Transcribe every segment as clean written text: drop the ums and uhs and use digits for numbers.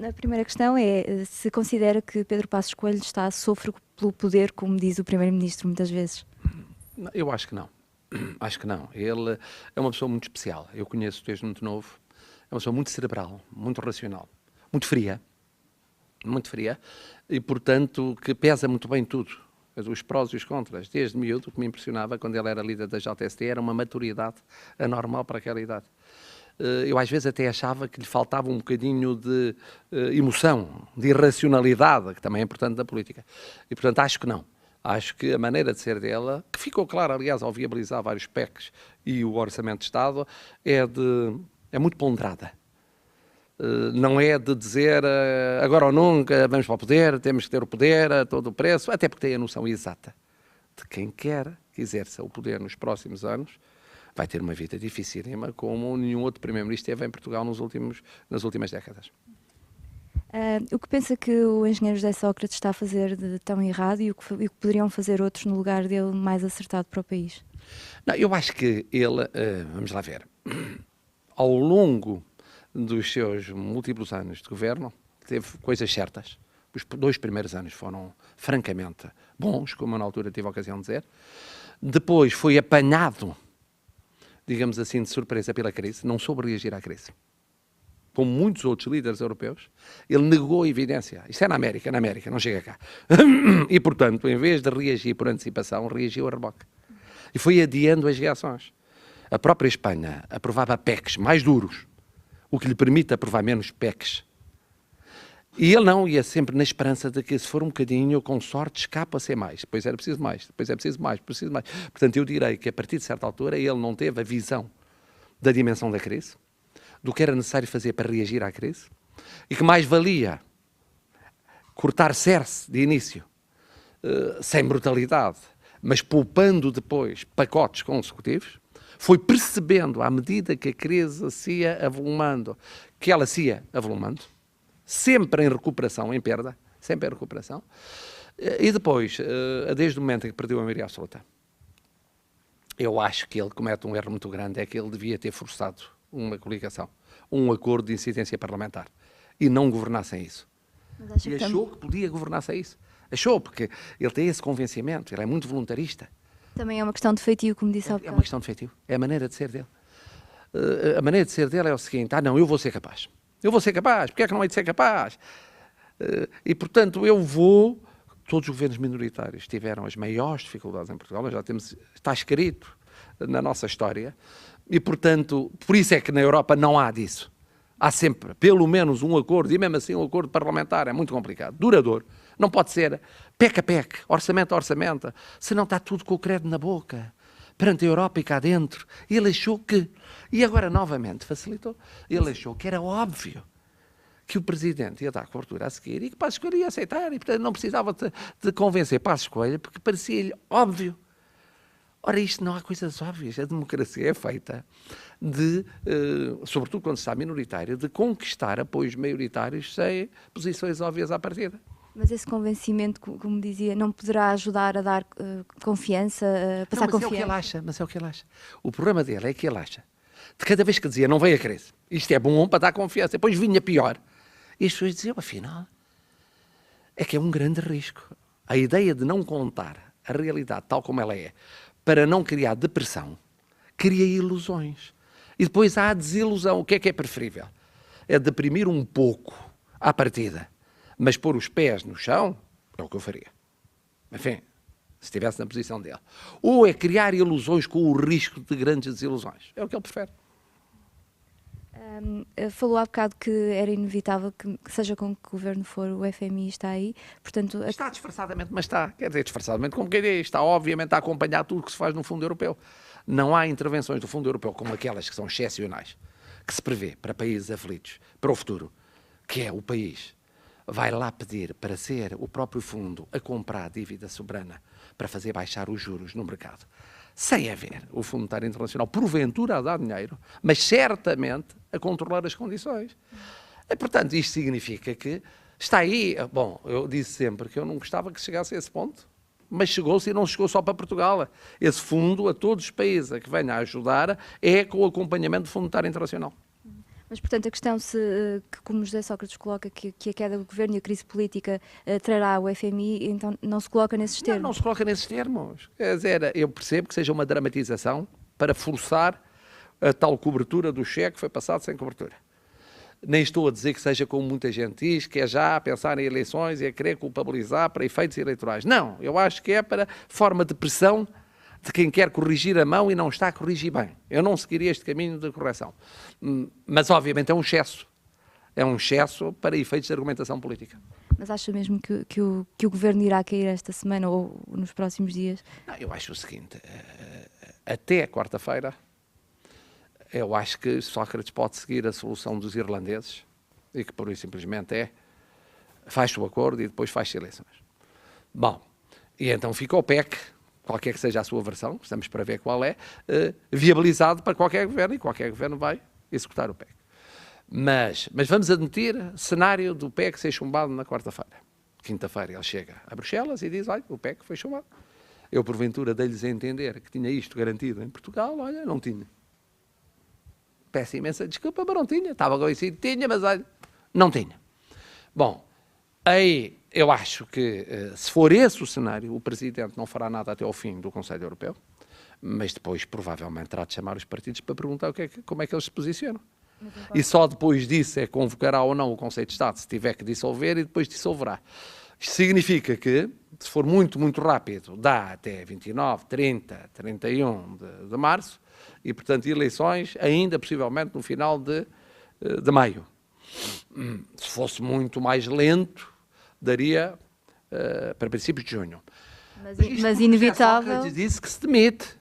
A primeira questão é se considera que Pedro Passos Coelho está a sofrer pelo poder, como diz o Primeiro-Ministro muitas vezes. Eu acho que não. Acho que não. Ele é uma pessoa muito especial. Eu conheço desde muito novo. É uma pessoa muito cerebral, muito racional, muito fria, e, portanto, que pesa muito bem tudo. Os prós e os contras. Desde miúdo, o que me impressionava quando ele era líder da JST era uma maturidade anormal para aquela idade. Eu às vezes até achava que lhe faltava um bocadinho de emoção, de irracionalidade, que também é importante na política. E, portanto, acho que não. Acho que a maneira de ser dela, que ficou clara, aliás, ao viabilizar vários PECs e o Orçamento de Estado, é muito ponderada. Não é de dizer agora ou nunca, vamos para o poder, temos que ter o poder a todo o preço, até porque tem a noção exata de quem quer que exerça o poder nos próximos anos, vai ter uma vida dificílima, como nenhum outro Primeiro-Ministro teve em Portugal nas últimas décadas. O que pensa que o engenheiro José Sócrates está a fazer de tão errado e o que poderiam fazer outros no lugar dele mais acertado para o país? Não, eu acho que ele, vamos lá ver, ao longo dos seus múltiplos anos de governo, teve coisas certas. Os 2 primeiros anos foram francamente bons, como eu na altura tive a ocasião de dizer. Depois foi apanhado, digamos assim, de surpresa pela crise, não soube reagir à crise. Como muitos outros líderes europeus, ele negou a evidência. Isto é na América, não chega cá. E, portanto, em vez de reagir por antecipação, reagiu a reboque. E foi adiando as reações. A própria Espanha aprovava PECs mais duros, o que lhe permite aprovar menos PECs. E ele não ia sempre na esperança de que, se for um bocadinho, com sorte, escapa a ser mais. Depois era preciso mais, depois é preciso mais, preciso mais. Portanto, eu direi que, a partir de certa altura, ele não teve a visão da dimensão da crise, do que era necessário fazer para reagir à crise, e que mais valia cortar cerce de início, sem brutalidade, mas poupando depois pacotes consecutivos, foi percebendo, à medida que a crise se ia avolumando, que ela se ia avolumando, sempre em recuperação, em perda, sempre em recuperação, e depois, desde o momento em que perdeu a maioria absoluta, eu acho que ele comete um erro muito grande, é que ele devia ter forçado uma coligação, um acordo de incidência parlamentar, e não governar sem isso. E achou que podia governar sem isso. Achou, porque ele tem esse convencimento, ele é muito voluntarista. Também é uma questão de feitio, como disse há bocado. É uma questão de feitio, é a maneira de ser dele. A maneira de ser dele é o seguinte: não, eu vou ser capaz. Eu vou ser capaz, porque é que não hei de ser capaz? E, portanto, eu vou... Todos os governos minoritários tiveram as maiores dificuldades em Portugal, nós já temos, está escrito na nossa história, e, portanto, por isso é que na Europa não há disso. Há sempre, pelo menos, um acordo, e mesmo assim um acordo parlamentar é muito complicado, duradouro. Não pode ser PEC a PEC, orçamento a orçamento, senão está tudo com o credo na boca, perante a Europa e cá dentro. E ele achou que, e agora novamente facilitou, ele achou que era óbvio que o Presidente ia dar cobertura a seguir e que Passos Coelho ia aceitar, e portanto não precisava de convencer Passos Coelho, porque parecia-lhe óbvio. Ora, isto não há coisas óbvias. A democracia é feita de, sobretudo quando está minoritária, de conquistar apoios maioritários sem posições óbvias à partida. Mas esse convencimento, como dizia, não poderá ajudar a dar confiança, a passar confiança? Mas é o que ele acha. O problema dele é que ele acha. De cada vez que dizia, não veio a crise, isto é bom para dar confiança, depois vinha pior. E as pessoas diziam, afinal, é que é um grande risco. A ideia de não contar a realidade tal como ela é, para não criar depressão, cria ilusões. E depois há a desilusão. O que é preferível? É deprimir um pouco à partida, mas pôr os pés no chão, é o que eu faria. Enfim, se estivesse na posição dele. Ou é criar ilusões com o risco de grandes desilusões. É o que ele prefere. Falou há bocado que era inevitável que seja com que governo for, o FMI está aí, portanto... Está disfarçadamente, mas está. Quer dizer, disfarçadamente, como quem diz, está obviamente a acompanhar tudo o que se faz no Fundo Europeu. Não há intervenções do Fundo Europeu como aquelas que são excepcionais, que se prevê para países aflitos, para o futuro, que é o país vai lá pedir para ser o próprio fundo a comprar dívida soberana para fazer baixar os juros no mercado, sem haver o Fundo Monetário Internacional, porventura, a dar dinheiro, mas certamente a controlar as condições. E, portanto, isto significa que está aí... Bom, eu disse sempre que eu não gostava que chegasse a esse ponto, mas chegou-se e não chegou só para Portugal. Esse fundo, a todos os países a que venha a ajudar, é com o acompanhamento do Fundo Monetário Internacional. Mas, portanto, a questão que, como José Sócrates coloca, que a queda do governo e a crise política trará o FMI, então não se coloca nesses termos? Não se coloca nesses termos. Quer dizer, eu percebo que seja uma dramatização para forçar a tal cobertura do cheque que foi passado sem cobertura. Nem estou a dizer que seja como muita gente diz, que é já a pensar em eleições e a querer culpabilizar para efeitos eleitorais. Não, eu acho que é para forma de pressão de quem quer corrigir a mão e não está a corrigir bem. Eu não seguiria este caminho de correção. Mas, obviamente, é um excesso. É um excesso para efeitos de argumentação política. Mas acha mesmo que o governo irá cair esta semana ou nos próximos dias? Não, eu acho o seguinte, até quarta-feira, eu acho que Sócrates pode seguir a solução dos irlandeses e que, por isso, simplesmente faz o acordo e depois faz eleições. Bom, e então fica o PEC, qualquer que seja a sua versão, estamos para ver qual é, viabilizado para qualquer governo e qualquer governo vai executar o PEC. Mas vamos admitir cenário do PEC ser chumbado na quarta-feira. Quinta-feira ele chega a Bruxelas e diz, olha, o PEC foi chumbado. Eu, porventura, dei-lhes a entender que tinha isto garantido em Portugal, olha, não tinha. Peço imensa desculpa, mas não tinha. Estava conhecido, tinha, mas olha, não tinha. Bom, aí eu acho que, se for esse o cenário, o Presidente não fará nada até ao fim do Conselho Europeu, mas depois, provavelmente, terá de chamar os partidos para perguntar como é que eles se posicionam. E só depois disso é que convocará ou não o Conselho de Estado, se tiver que dissolver, e depois dissolverá. Isto significa que, se for muito, muito rápido, dá até 29, 30, 31 de março, e, portanto, eleições ainda, possivelmente, no final de maio. Se fosse muito mais lento, daria para princípios de junho. Mas inevitável... Sócrates disse que se demite.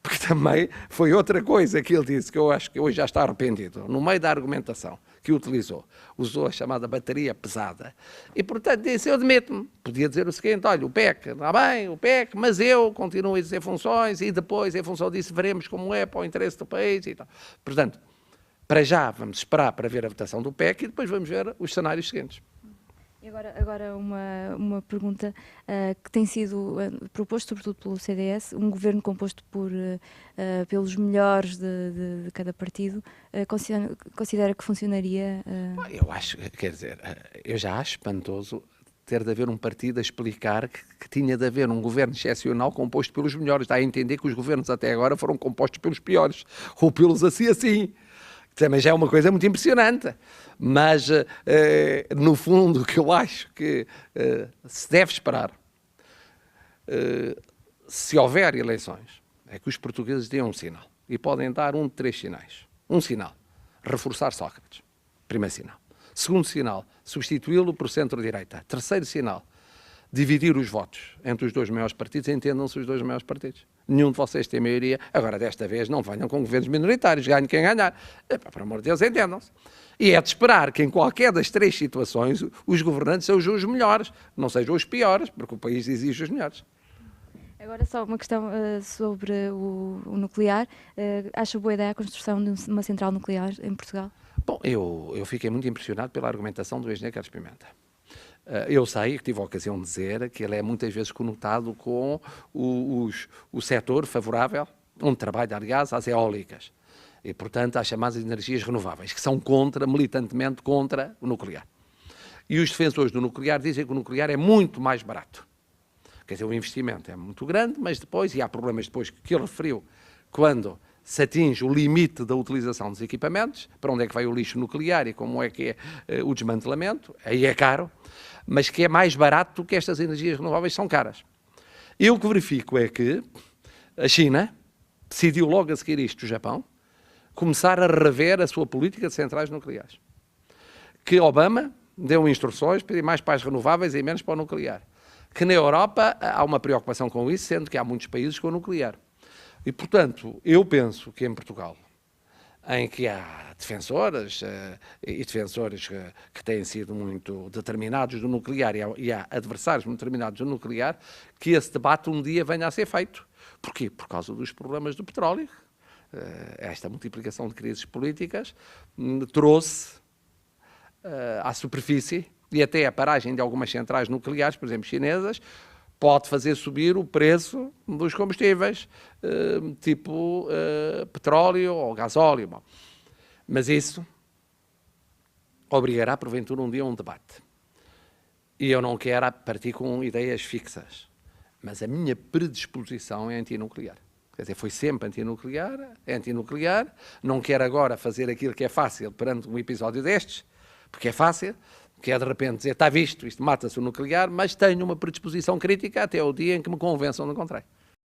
Porque também foi outra coisa que ele disse, que eu acho que hoje já está arrependido. No meio da argumentação que utilizou, usou a chamada bateria pesada. E, portanto, disse, eu demito-me. Podia dizer o seguinte, olha, o PEC, está bem, o PEC, mas eu continuo a exercer funções e depois, em função disso, veremos como é para o interesse do país e tal. Portanto, para já, vamos esperar para ver a votação do PEC e depois vamos ver os cenários seguintes. E agora uma pergunta que tem sido proposto, sobretudo pelo CDS, um governo composto pelos melhores de cada partido, considera que funcionaria? Eu acho, quer dizer, eu já acho espantoso ter de haver um partido a explicar que tinha de haver um governo excepcional composto pelos melhores. Dá a entender que os governos até agora foram compostos pelos piores, ou pelos assim. Também já é uma coisa muito impressionante, mas no fundo o que eu acho que se deve esperar, se houver eleições, é que os portugueses deem um sinal, e podem dar um de 3 sinais. Um sinal, reforçar Sócrates, primeiro sinal. Segundo sinal, substituí-lo por centro-direita. Terceiro sinal, dividir os votos entre os dois maiores partidos, entendam-se os dois maiores partidos. Nenhum de vocês tem maioria. Agora, desta vez, não venham com governos minoritários, ganhe quem ganhar. Por amor de Deus, entendam-se. E é de esperar que em qualquer das 3 situações os governantes sejam os melhores, não sejam os piores, porque o país exige os melhores. Agora só uma questão sobre o nuclear. Acha boa ideia a construção de uma central nuclear em Portugal? Bom, eu fiquei muito impressionado pela argumentação do engenheiro Carlos Pimenta. Eu sei, que tive a ocasião de dizer, que ele é muitas vezes conotado com o setor favorável, onde trabalha, aliás, às eólicas. E, portanto, às chamadas energias renováveis, que são militantemente contra o nuclear. E os defensores do nuclear dizem que o nuclear é muito mais barato. Quer dizer, o investimento é muito grande, mas depois, e há problemas depois que ele referiu, quando se atinge o limite da utilização dos equipamentos, para onde é que vai o lixo nuclear e como é que é o desmantelamento, aí é caro, mas que é mais barato do que estas energias renováveis são caras. E o que verifico é que a China decidiu logo a seguir isto, o Japão, começar a rever a sua política de centrais nucleares. Que Obama deu instruções para ir mais para as renováveis e menos para o nuclear. Que na Europa há uma preocupação com isso, sendo que há muitos países com o nuclear. E, portanto, eu penso que em Portugal, em que há defensoras e defensores que têm sido muito determinados do nuclear e há adversários muito determinados do nuclear, que esse debate um dia venha a ser feito. Porquê? Por causa dos problemas do petróleo. Esta multiplicação de crises políticas trouxe à superfície e até a paragem de algumas centrais nucleares, por exemplo, chinesas, pode fazer subir o preço dos combustíveis, tipo petróleo ou gasóleo. Bom, mas isso obrigará, porventura, um dia a um debate. E eu não quero partir com ideias fixas, mas a minha predisposição é antinuclear. Quer dizer, foi sempre antinuclear, não quero agora fazer aquilo que é fácil perante um episódio destes, porque é fácil, que é de repente dizer, está visto, isto mata-se o nuclear, mas tenho uma predisposição crítica até o dia em que me convençam do contrário.